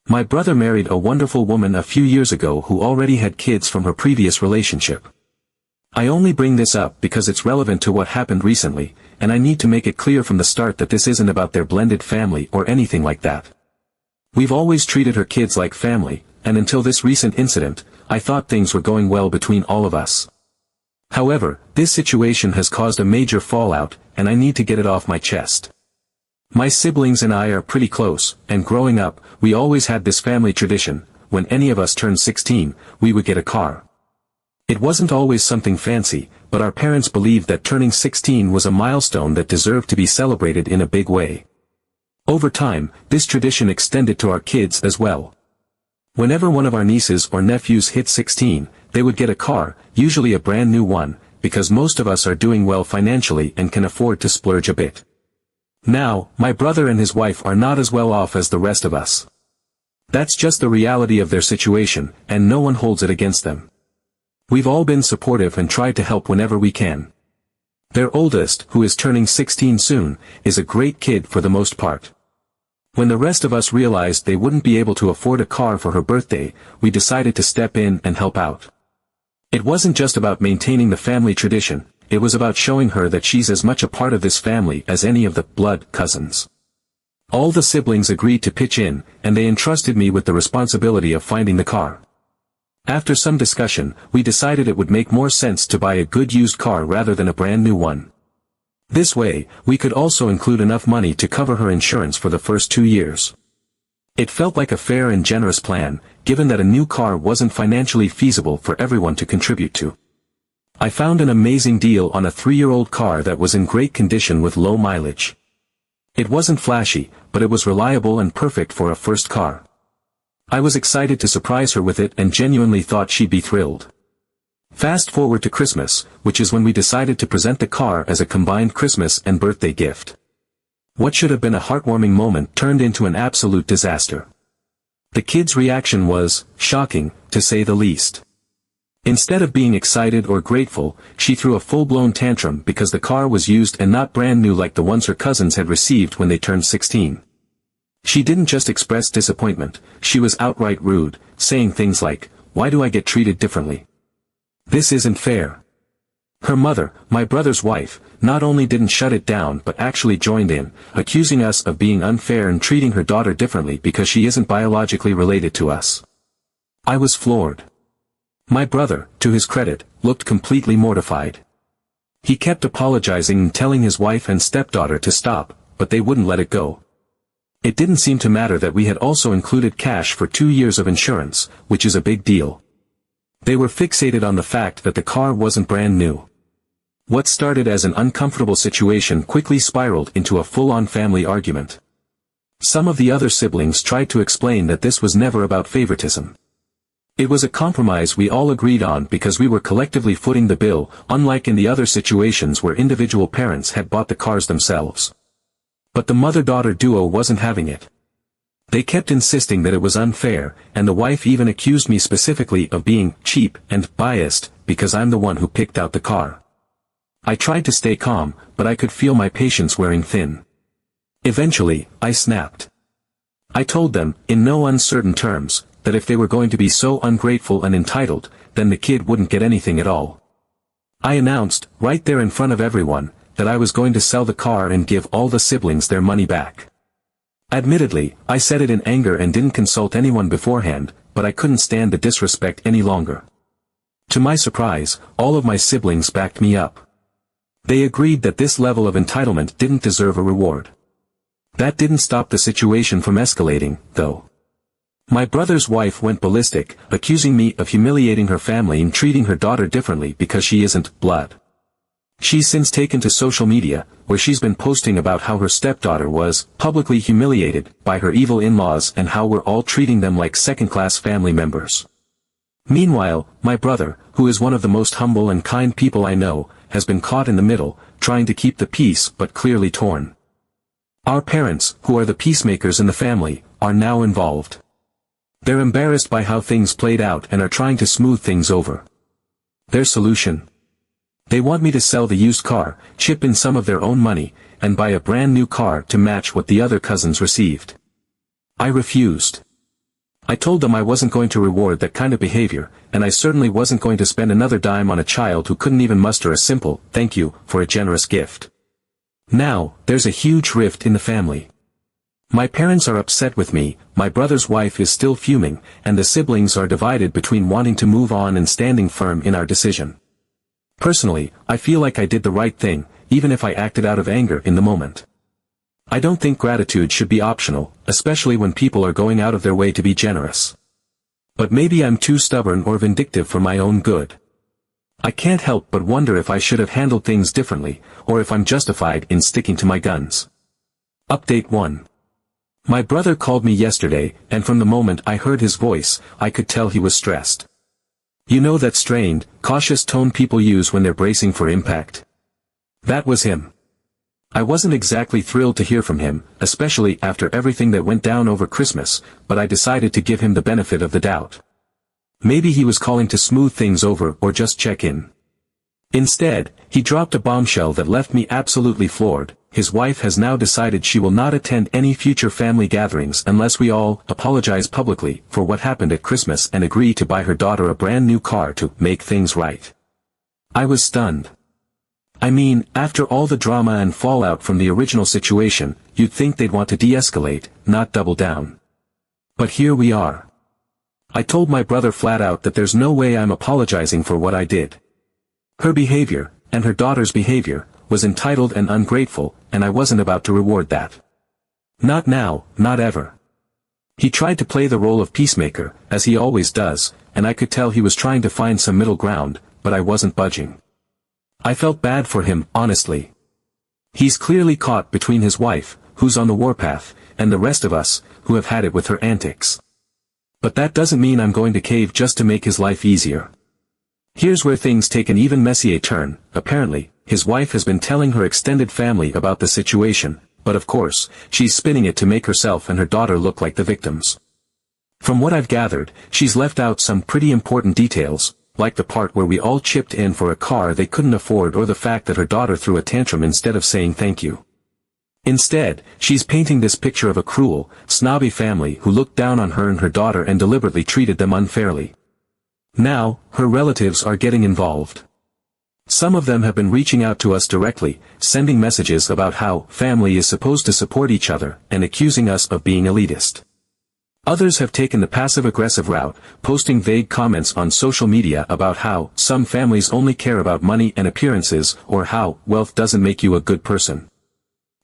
My brother married a wonderful woman a few years ago who already had kids from her previous relationship. I only bring this up because it's relevant to what happened recently, and I need to make it clear from the start that this isn't about their blended family or anything like that. We've always treated her kids like family, and until this recent incident, I thought things were going well between all of us. However, this situation has caused a major fallout, and I need to get it off my chest. My siblings and I are pretty close, and growing up, we always had this family tradition: when any of us turned 16, we would get a car. It wasn't always something fancy, but our parents believed that turning 16 was a milestone that deserved to be celebrated in a big way. Over time, this tradition extended to our kids as well. Whenever one of our nieces or nephews hit 16, they would get a car, usually a brand new one, because most of us are doing well financially and can afford to splurge a bit. Now, my brother and his wife are not as well off as the rest of us. That's just the reality of their situation, and no one holds it against them. We've all been supportive and tried to help whenever we can. Their oldest, who is turning 16 soon, is a great kid for the most part. When the rest of us realized they wouldn't be able to afford a car for her birthday, we decided to step in and help out. It wasn't just about maintaining the family tradition, it was about showing her that she's as much a part of this family as any of the blood cousins. All the siblings agreed to pitch in, and they entrusted me with the responsibility of finding the car. After some discussion, we decided it would make more sense to buy a good used car rather than a brand new one. This way, we could also include enough money to cover her insurance for the first 2 years. It felt like a fair and generous plan, given that a new car wasn't financially feasible for everyone to contribute to. I found an amazing deal on a 3-year-old car that was in great condition with low mileage. It wasn't flashy, but it was reliable and perfect for a first car. I was excited to surprise her with it and genuinely thought she'd be thrilled. Fast forward to Christmas, which is when we decided to present the car as a combined Christmas and birthday gift. What should have been a heartwarming moment turned into an absolute disaster. The kid's reaction was shocking, to say the least. Instead of being excited or grateful, she threw a full-blown tantrum because the car was used and not brand new like the ones her cousins had received when they turned 16. She didn't just express disappointment, she was outright rude, saying things like, "Why do I get treated differently? This isn't fair." Her mother, my brother's wife, not only didn't shut it down but actually joined in, accusing us of being unfair and treating her daughter differently because she isn't biologically related to us. I was floored. My brother, to his credit, looked completely mortified. He kept apologizing and telling his wife and stepdaughter to stop, but they wouldn't let it go. It didn't seem to matter that we had also included cash for 2 years of insurance, which is a big deal. They were fixated on the fact that the car wasn't brand new. What started as an uncomfortable situation quickly spiraled into a full-on family argument. Some of the other siblings tried to explain that this was never about favoritism. It was a compromise we all agreed on because we were collectively footing the bill, unlike in the other situations where individual parents had bought the cars themselves. But the mother-daughter duo wasn't having it. They kept insisting that it was unfair, and the wife even accused me specifically of being cheap and biased because I'm the one who picked out the car. I tried to stay calm, but I could feel my patience wearing thin. Eventually, I snapped. I told them, in no uncertain terms, that if they were going to be so ungrateful and entitled, then the kid wouldn't get anything at all. I announced, right there in front of everyone, that I was going to sell the car and give all the siblings their money back. Admittedly, I said it in anger and didn't consult anyone beforehand, but I couldn't stand the disrespect any longer. To my surprise, all of my siblings backed me up. They agreed that this level of entitlement didn't deserve a reward. That didn't stop the situation from escalating, though. My brother's wife went ballistic, accusing me of humiliating her family and treating her daughter differently because she isn't blood. She's since taken to social media, where she's been posting about how her stepdaughter was publicly humiliated by her evil in-laws and how we're all treating them like second-class family members. Meanwhile, my brother, who is one of the most humble and kind people I know, has been caught in the middle, trying to keep the peace but clearly torn. Our parents, who are the peacemakers in the family, are now involved. They're embarrassed by how things played out and are trying to smooth things over. Their solution? They want me to sell the used car, chip in some of their own money, and buy a brand new car to match what the other cousins received. I refused. I told them I wasn't going to reward that kind of behavior, and I certainly wasn't going to spend another dime on a child who couldn't even muster a simple, "thank you," for a generous gift. Now, there's a huge rift in the family. My parents are upset with me, my brother's wife is still fuming, and the siblings are divided between wanting to move on and standing firm in our decision. Personally, I feel like I did the right thing, even if I acted out of anger in the moment. I don't think gratitude should be optional, especially when people are going out of their way to be generous. But maybe I'm too stubborn or vindictive for my own good. I can't help but wonder if I should have handled things differently, or if I'm justified in sticking to my guns. Update 1. My brother called me yesterday, and from the moment I heard his voice, I could tell he was stressed. You know that strained, cautious tone people use when they're bracing for impact? That was him. I wasn't exactly thrilled to hear from him, especially after everything that went down over Christmas, but I decided to give him the benefit of the doubt. Maybe he was calling to smooth things over or just check in. Instead, he dropped a bombshell that left me absolutely floored. His wife has now decided she will not attend any future family gatherings unless we all apologize publicly for what happened at Christmas and agree to buy her daughter a brand new car to make things right. I was stunned. I mean, after all the drama and fallout from the original situation, you'd think they'd want to de-escalate, not double down. But here we are. I told my brother flat out that there's no way I'm apologizing for what I did. Her behavior, and her daughter's behavior, was entitled and ungrateful, and I wasn't about to reward that. Not now, not ever. He tried to play the role of peacemaker, as he always does, and I could tell he was trying to find some middle ground, but I wasn't budging. I felt bad for him, honestly. He's clearly caught between his wife, who's on the warpath, and the rest of us, who have had it with her antics. But that doesn't mean I'm going to cave just to make his life easier. Here's where things take an even messier turn. Apparently, his wife has been telling her extended family about the situation, but of course, she's spinning it to make herself and her daughter look like the victims. From what I've gathered, she's left out some pretty important details, like the part where we all chipped in for a car they couldn't afford or the fact that her daughter threw a tantrum instead of saying thank you. Instead, she's painting this picture of a cruel, snobby family who looked down on her and her daughter and deliberately treated them unfairly. Now, her relatives are getting involved. Some of them have been reaching out to us directly, sending messages about how family is supposed to support each other, and accusing us of being elitist. Others have taken the passive-aggressive route, posting vague comments on social media about how some families only care about money and appearances, or how wealth doesn't make you a good person.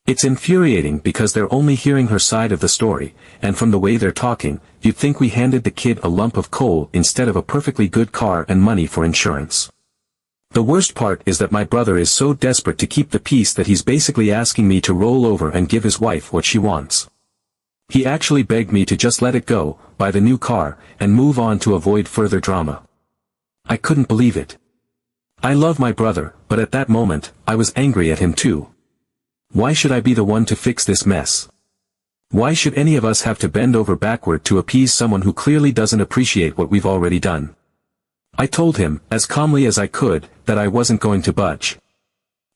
It's infuriating because they're only hearing her side of the story, and from the way they're talking, you'd think we handed the kid a lump of coal instead of a perfectly good car and money for insurance. The worst part is that my brother is so desperate to keep the peace that he's basically asking me to roll over and give his wife what she wants. He actually begged me to just let it go, buy the new car, and move on to avoid further drama. I couldn't believe it. I love my brother, but at that moment, I was angry at him too. Why should I be the one to fix this mess? Why should any of us have to bend over backward to appease someone who clearly doesn't appreciate what we've already done? I told him, as calmly as I could, that I wasn't going to budge.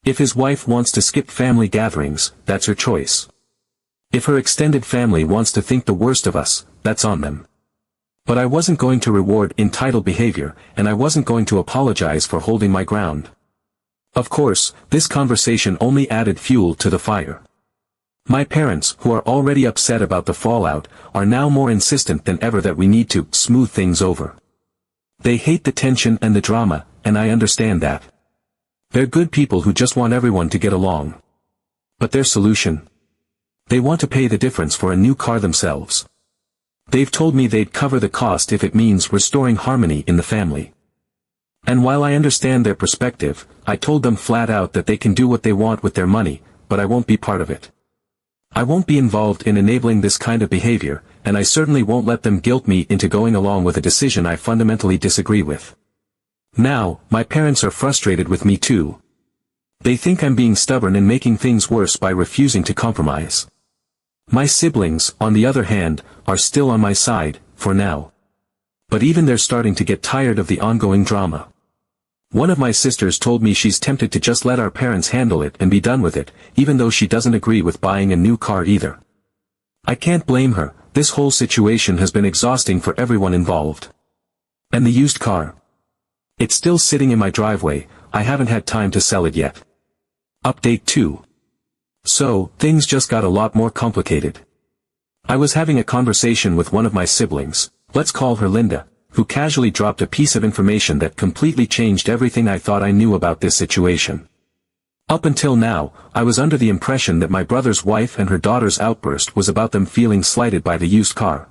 If his wife wants to skip family gatherings, that's her choice. If her extended family wants to think the worst of us, that's on them. But I wasn't going to reward entitled behavior, and I wasn't going to apologize for holding my ground. Of course, this conversation only added fuel to the fire. My parents, who are already upset about the fallout, are now more insistent than ever that we need to smooth things over. They hate the tension and the drama, and I understand that. They're good people who just want everyone to get along. But their solution? They want to pay the difference for a new car themselves. They've told me they'd cover the cost if it means restoring harmony in the family. And while I understand their perspective, I told them flat out that they can do what they want with their money, but I won't be part of it. I won't be involved in enabling this kind of behavior, and I certainly won't let them guilt me into going along with a decision I fundamentally disagree with. Now, my parents are frustrated with me too. They think I'm being stubborn and making things worse by refusing to compromise. My siblings, on the other hand, are still on my side, for now. But even they're starting to get tired of the ongoing drama. One of my sisters told me she's tempted to just let our parents handle it and be done with it, even though she doesn't agree with buying a new car either. I can't blame her. this whole situation has been exhausting for everyone involved. And the used car? It's still sitting in my driveway, I haven't had time to sell it yet. Update 2. So, things just got a lot more complicated. I was having a conversation with one of my siblings, let's call her Linda, who casually dropped a piece of information that completely changed everything I thought I knew about this situation. Up until now, I was under the impression that my brother's wife and her daughter's outburst was about them feeling slighted by the used car.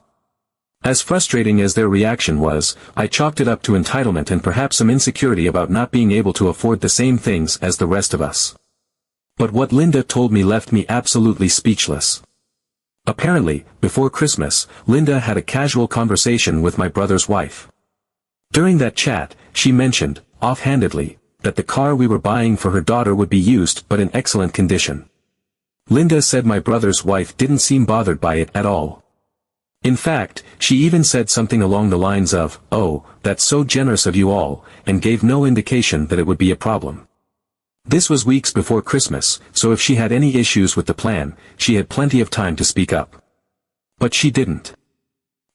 As frustrating as their reaction was, I chalked it up to entitlement and perhaps some insecurity about not being able to afford the same things as the rest of us. But what Linda told me left me absolutely speechless. Apparently, before Christmas, Linda had a casual conversation with my brother's wife. During that chat, she mentioned, offhandedly, that the car we were buying for her daughter would be used but in excellent condition. Linda said my brother's wife didn't seem bothered by it at all. In fact, she even said something along the lines of, "Oh, that's so generous of you all," and gave no indication that it would be a problem. This was weeks before Christmas, so if she had any issues with the plan, she had plenty of time to speak up. But she didn't.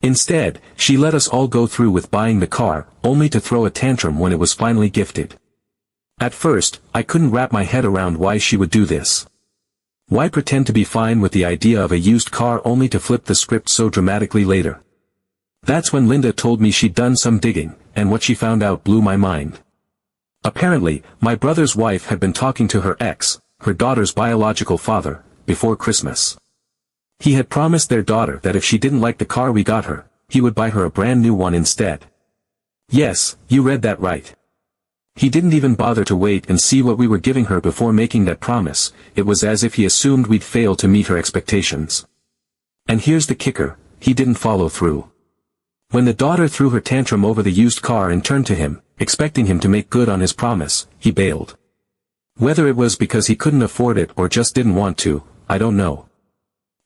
Instead, she let us all go through with buying the car, only to throw a tantrum when it was finally gifted. At first, I couldn't wrap my head around why she would do this. Why pretend to be fine with the idea of a used car only to flip the script so dramatically later? That's when Linda told me she'd done some digging, and what she found out blew my mind. Apparently, my brother's wife had been talking to her ex, her daughter's biological father, before Christmas. He had promised their daughter that if she didn't like the car we got her, he would buy her a brand new one instead. Yes, you read that right. He didn't even bother to wait and see what we were giving her before making that promise, it was as if he assumed we'd fail to meet her expectations. And here's the kicker, he didn't follow through. When the daughter threw her tantrum over the used car and turned to him, expecting him to make good on his promise, he bailed. Whether it was because he couldn't afford it or just didn't want to, I don't know.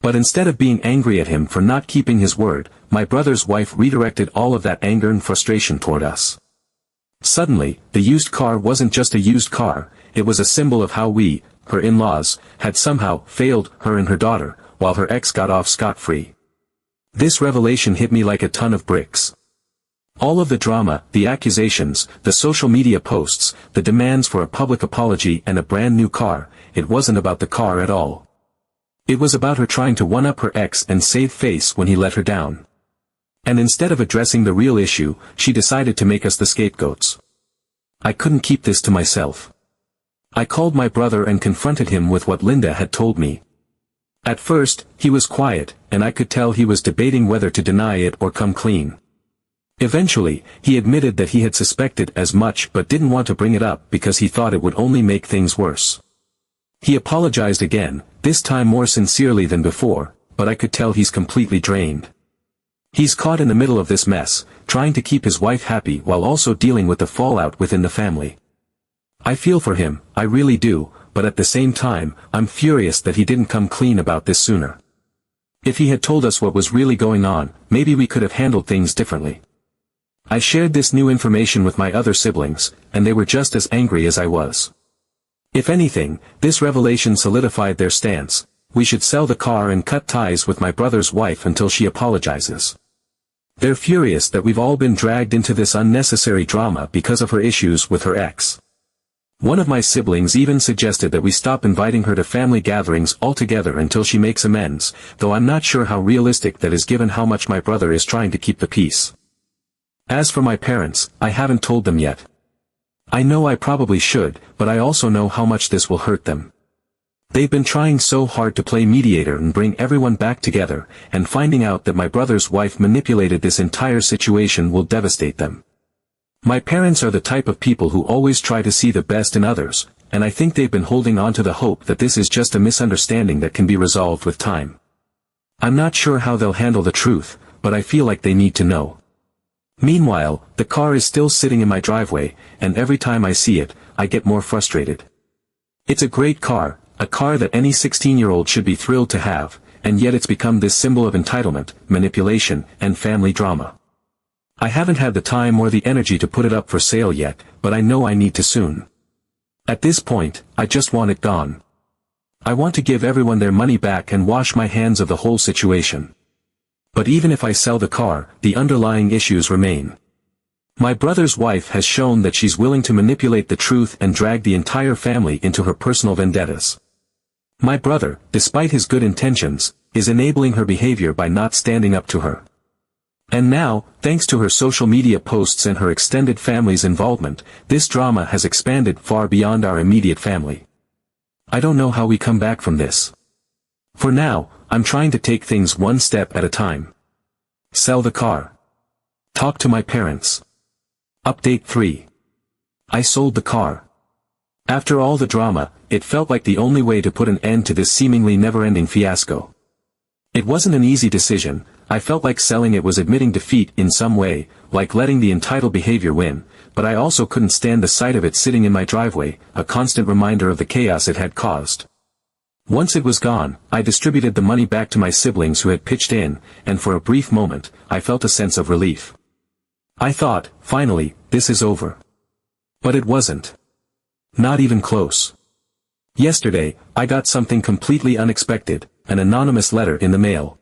But instead of being angry at him for not keeping his word, my brother's wife redirected all of that anger and frustration toward us. Suddenly, the used car wasn't just a used car, it was a symbol of how we, her in-laws, had somehow failed her and her daughter, while her ex got off scot-free. This revelation hit me like a ton of bricks. All of the drama, the accusations, the social media posts, the demands for a public apology and a brand new car, it wasn't about the car at all. It was about her trying to one-up her ex and save face when he let her down. And instead of addressing the real issue, she decided to make us the scapegoats. I couldn't keep this to myself. I called my brother and confronted him with what Linda had told me. At first, he was quiet, and I could tell he was debating whether to deny it or come clean. Eventually, he admitted that he had suspected as much but didn't want to bring it up because he thought it would only make things worse. He apologized again, this time more sincerely than before, but I could tell he's completely drained. He's caught in the middle of this mess, trying to keep his wife happy while also dealing with the fallout within the family. I feel for him, I really do, but at the same time, I'm furious that he didn't come clean about this sooner. If he had told us what was really going on, maybe we could have handled things differently. I shared this new information with my other siblings, and they were just as angry as I was. If anything, this revelation solidified their stance, we should sell the car and cut ties with my brother's wife until she apologizes. They're furious that we've all been dragged into this unnecessary drama because of her issues with her ex. One of my siblings even suggested that we stop inviting her to family gatherings altogether until she makes amends, though I'm not sure how realistic that is given how much my brother is trying to keep the peace. As for my parents, I haven't told them yet. I know I probably should, but I also know how much this will hurt them. They've been trying so hard to play mediator and bring everyone back together, and finding out that my brother's wife manipulated this entire situation will devastate them. My parents are the type of people who always try to see the best in others, and I think they've been holding on to the hope that this is just a misunderstanding that can be resolved with time. I'm not sure how they'll handle the truth, but I feel like they need to know. Meanwhile, the car is still sitting in my driveway, and every time I see it, I get more frustrated. It's a great car, a car that any 16-year-old should be thrilled to have, and yet it's become this symbol of entitlement, manipulation, and family drama. I haven't had the time or the energy to put it up for sale yet, but I know I need to soon. At this point, I just want it gone. I want to give everyone their money back and wash my hands of the whole situation. But even if I sell the car, the underlying issues remain. My brother's wife has shown that she's willing to manipulate the truth and drag the entire family into her personal vendettas. My brother, despite his good intentions, is enabling her behavior by not standing up to her. And now, thanks to her social media posts and her extended family's involvement, this drama has expanded far beyond our immediate family. I don't know how we come back from this. For now, I'm trying to take things one step at a time. Sell the car. Talk to my parents. Update 3. I sold the car. After all the drama, it felt like the only way to put an end to this seemingly never-ending fiasco. It wasn't an easy decision. I felt like selling it was admitting defeat in some way, like letting the entitled behavior win, but I also couldn't stand the sight of it sitting in my driveway, a constant reminder of the chaos it had caused. Once it was gone, I distributed the money back to my siblings who had pitched in, and for a brief moment, I felt a sense of relief. I thought, finally, this is over. But it wasn't. Not even close. Yesterday, I got something completely unexpected, an anonymous letter in the mail.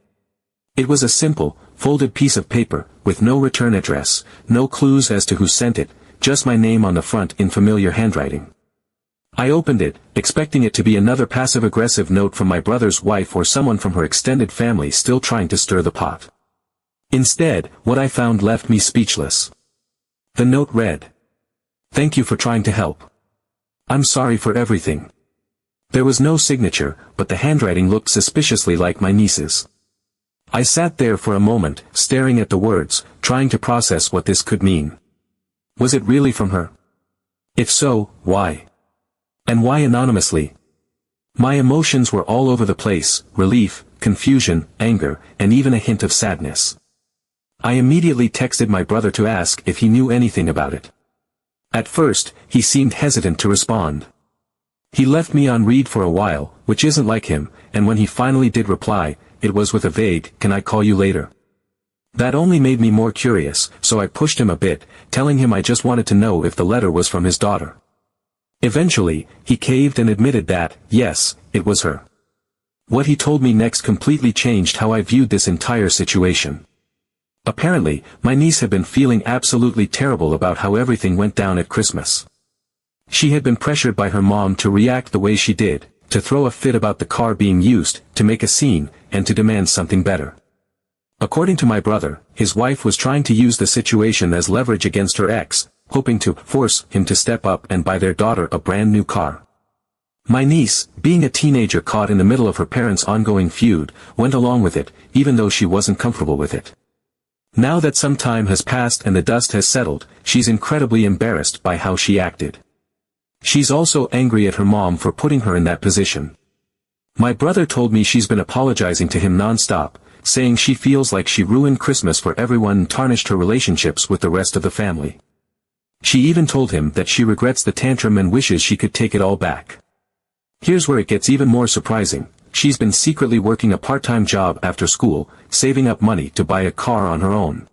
It was a simple, folded piece of paper, with no return address, no clues as to who sent it, just my name on the front in familiar handwriting. I opened it, expecting it to be another passive-aggressive note from my brother's wife or someone from her extended family still trying to stir the pot. Instead, what I found left me speechless. The note read, "Thank you for trying to help. I'm sorry for everything." There was no signature, but the handwriting looked suspiciously like my niece's. I sat there for a moment, staring at the words, trying to process what this could mean. Was it really from her? If so, why? And why anonymously? My emotions were all over the place, relief, confusion, anger, and even a hint of sadness. I immediately texted my brother to ask if he knew anything about it. At first, he seemed hesitant to respond. He left me on read for a while, which isn't like him, and when he finally did reply, it was with a vague, "Can I call you later?" That only made me more curious, so I pushed him a bit, telling him I just wanted to know if the letter was from his daughter. Eventually, he caved and admitted that, yes, it was her. What he told me next completely changed how I viewed this entire situation. Apparently, my niece had been feeling absolutely terrible about how everything went down at Christmas. She had been pressured by her mom to react the way she did, to throw a fit about the car being used, to make a scene, and to demand something better. According to my brother, his wife was trying to use the situation as leverage against her ex, hoping to force him to step up and buy their daughter a brand new car. My niece, being a teenager caught in the middle of her parents' ongoing feud, went along with it, even though she wasn't comfortable with it. Now that some time has passed and the dust has settled, she's incredibly embarrassed by how she acted. She's also angry at her mom for putting her in that position. My brother told me she's been apologizing to him non-stop, saying she feels like she ruined Christmas for everyone and tarnished her relationships with the rest of the family. She even told him that she regrets the tantrum and wishes she could take it all back. Here's where it gets even more surprising. She's been secretly working a part-time job after school, saving up money to buy a car on her own.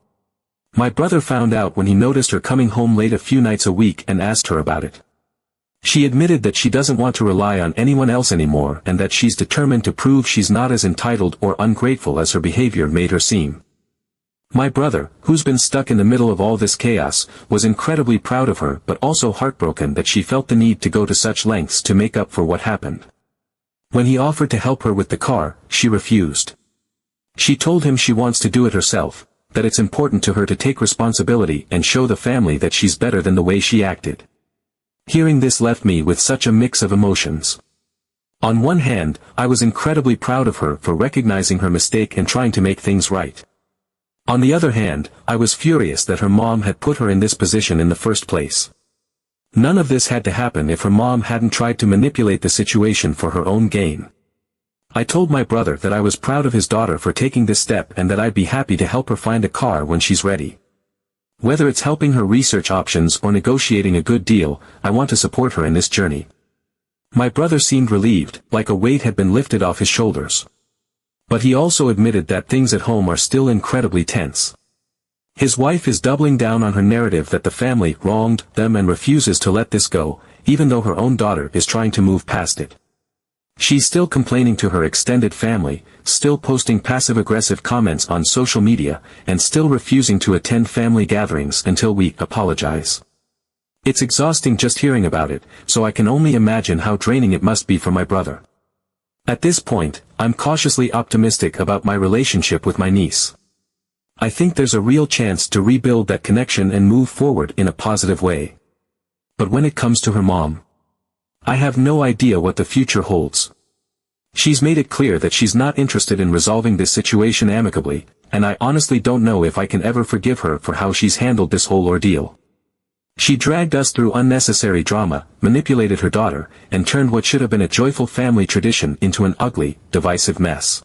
My brother found out when he noticed her coming home late a few nights a week and asked her about it. She admitted that she doesn't want to rely on anyone else anymore and that she's determined to prove she's not as entitled or ungrateful as her behavior made her seem. My brother, who's been stuck in the middle of all this chaos, was incredibly proud of her but also heartbroken that she felt the need to go to such lengths to make up for what happened. When he offered to help her with the car, she refused. She told him she wants to do it herself, that it's important to her to take responsibility and show the family that she's better than the way she acted. Hearing this left me with such a mix of emotions. On one hand, I was incredibly proud of her for recognizing her mistake and trying to make things right. On the other hand, I was furious that her mom had put her in this position in the first place. None of this had to happen if her mom hadn't tried to manipulate the situation for her own gain. I told my brother that I was proud of his daughter for taking this step and that I'd be happy to help her find a car when she's ready. Whether it's helping her research options or negotiating a good deal, I want to support her in this journey. My brother seemed relieved, like a weight had been lifted off his shoulders. But he also admitted that things at home are still incredibly tense. His wife is doubling down on her narrative that the family wronged them and refuses to let this go, even though her own daughter is trying to move past it. She's still complaining to her extended family, still posting passive-aggressive comments on social media, and still refusing to attend family gatherings until we apologize. It's exhausting just hearing about it, so I can only imagine how draining it must be for my brother. At this point, I'm cautiously optimistic about my relationship with my niece. I think there's a real chance to rebuild that connection and move forward in a positive way. But when it comes to her mom, I have no idea what the future holds. She's made it clear that she's not interested in resolving this situation amicably, and I honestly don't know if I can ever forgive her for how she's handled this whole ordeal. She dragged us through unnecessary drama, manipulated her daughter, and turned what should have been a joyful family tradition into an ugly, divisive mess.